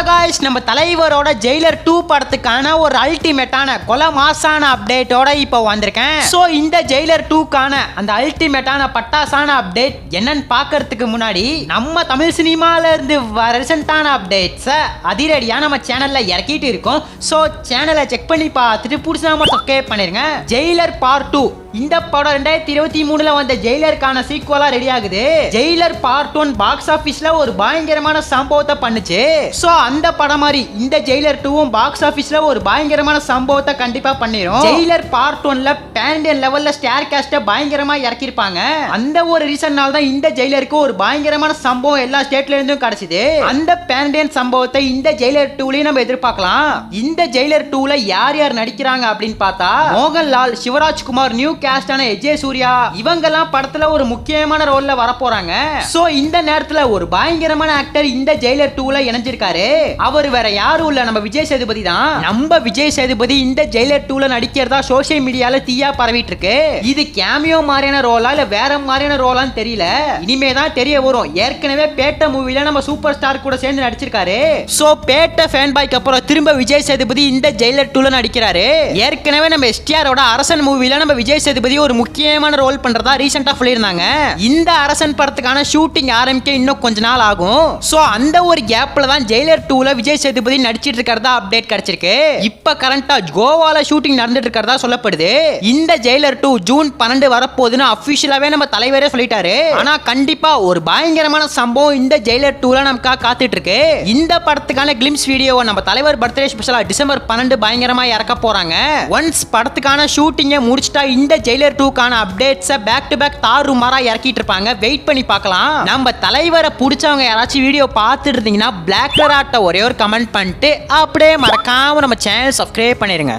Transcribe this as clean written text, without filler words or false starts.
Hello guys நம்ம தலைவரோட Jailer 2 படத்துக்கான ஒரு அல்டிமேட்டான கொலை மாசான அப்டேட்டோட இப்போ வந்திருக்கேன். சோ இந்த ஜெயிலர் 2க்கான அந்த அல்டிமேட்டான பட்டாசான அப்டேட் என்னன்னு பார்க்கிறதுக்கு முன்னாடி நம்ம தமிழ் சினிமால இருந்து ரீசன்ட்டான அப்டேட்ஸ் அதிரடியா நம்ம சேனல்ல இறக்கிட்டு இருக்கோம். சோ சேனலை செக் பண்ணி பார்த்துட்டு புடிச்சா மட்டும் சப்ஸ்கிரைப் பண்ணிருங்க. ஜெயிலர் பார்ட் 2 இந்த படம் 2023ல வந்த ஜெயிலருக்கான சீக்வலா ரெடி ஆகுது. ஜெயிலர் பார்ட் 1 பாக்ஸ் ஆபீஸ்ல ஒரு பயங்கரமான சம்பவத்தை பண்ணுச்சு. சோ அந்த படம் மாதிரி இந்த ஜெயிலர் 2ம் பாக்ஸ் ஆபீஸ்ல ஒரு பயங்கரமான சம்பவத்தை கண்டிப்பா பண்ணிரும். ஜெயிலர் பார்ட் 1ல பேன் இந்தியன் லெவல்ல ஸ்டார் காஸ்ட பயங்கரமா இறக்கிருப்பாங்க. அந்த ஒரு ரீசன்னால தான் இந்த ஜெயிலருக்கு ஒரு பயங்கரமான சம்பவம் எல்லா ஸ்டேட்ல இருந்தும் கிடைச்சது. அந்த பேன் இந்தியன் சம்பவத்தை இந்த ஜெயிலர் 2லயும் நம்ம எதிர்பார்க்கலாம். இந்த ஜெயிலர் 2ல யார் யார் நடிக்கிறாங்க அப்படின்னு பார்த்தா மோகன்லால், சிவராஜ்குமார், நியூ கேஸ்டான எஜே சூர்யா இவங்கெல்லாம் படத்துல ஒரு முக்கியமான ரோல்ல வர போறாங்க. சோ இந்த நேரத்துல ஒரு பயங்கரமான ஆக்டர் இந்த ஜெயிலர் 2ல இணைஞ்சிருக்காரு. அவர் வேற யாரும் இல்ல, நம்ம விஜய் சேதுபதி தான். நம்ம விஜய் சேதுபதி இந்த ஜெயிலர் 2ல நடிக்கிறதா சோஷியல் மீடியால தீயா பரவிட்டு இருக்கு. இது கேமியோ மாதிரியான ரோலா இல்ல வேற மாதிரியான ரோலான்னு தெரியல. இனிமே தான் தெரிய வரும். ஏற்கனவே பேட்ட மூவில நம்ம சூப்பர் ஸ்டார் கூட சேர்ந்து நடிச்சிருக்காரு. சோ பேட்ட ஃபேன் பாய்க்கு அப்புறம் திரும்ப விஜய் சேதுபதி இந்த ஜெயிலர் 2ல நடிக்கிறாரு. ஏற்கனவே நம்ம எஸ்டிஆரோட அரசன் மூவில நம்ம விஜய் சேதுபதி ஒரு முக்கியமான ரோல் பண்றதா ரீசெண்டா சொல்லிருந்தாங்க. இந்த அரசன் படத்துக்கான ஷூட்டிங் ஆரம்பிக்க இன்னும் கொஞ்ச நாள் ஆகும். சோ அந்த ஒரு கேப்ல தான் ஜெயிலர் 2ல விஜய் சேதுபதி நடிச்சிட்டு இருக்கிறதா அப்டேட் கிடைச்சிருக்கு. இப்ப கரண்டா கோவால ஷூட்டிங் நடந்துட்டு இருக்கிறதா சொல்லப்படுது. இந்த ஜெயிலர் 2 ஜூன் 12 வரப்போகுதுன்னு அபிஷியலாவே நம்ம தலைவரே சொல்லிட்டாரு. ஆனா கண்டிப்பா ஒரு பயங்கரமான சம்பவம் இந்த ஜெயிலர் 2ல நமக்காக காத்துட்டு இருக்கு. இந்த படத்துக்கான கிளிம்ஸ் வீடியோவை நம்ம தலைவர் பர்த்டே ஸ்பெஷலா டிசம்பர் 12 பயங்கரமா இறக்க போறாங்க. ஒன்ஸ் படத்துக்கான ஷூட்டிங்கை முடிச்சிட்டா இந்த ஜெயிலர் 2க்கான அப்டேட்ஸை பேக் டு பேக் தாறுமாறா இறக்கிட்டு இருப்பாங்க. வெயிட் பண்ணி பார்க்கலாம். நம்ம தலைவரை பிடிச்சவங்க யாராச்சும் வீடியோ பார்த்துட்டு இருந்தீங்கன்னா பிளாக் கலர் ஆட்ட ஒரே ஒரு கமெண்ட் பண்ணிட்டு அப்படியே மறக்காம நம்ம சேனல் சப்ஸ்கிரைப் பண்ணிருங்க.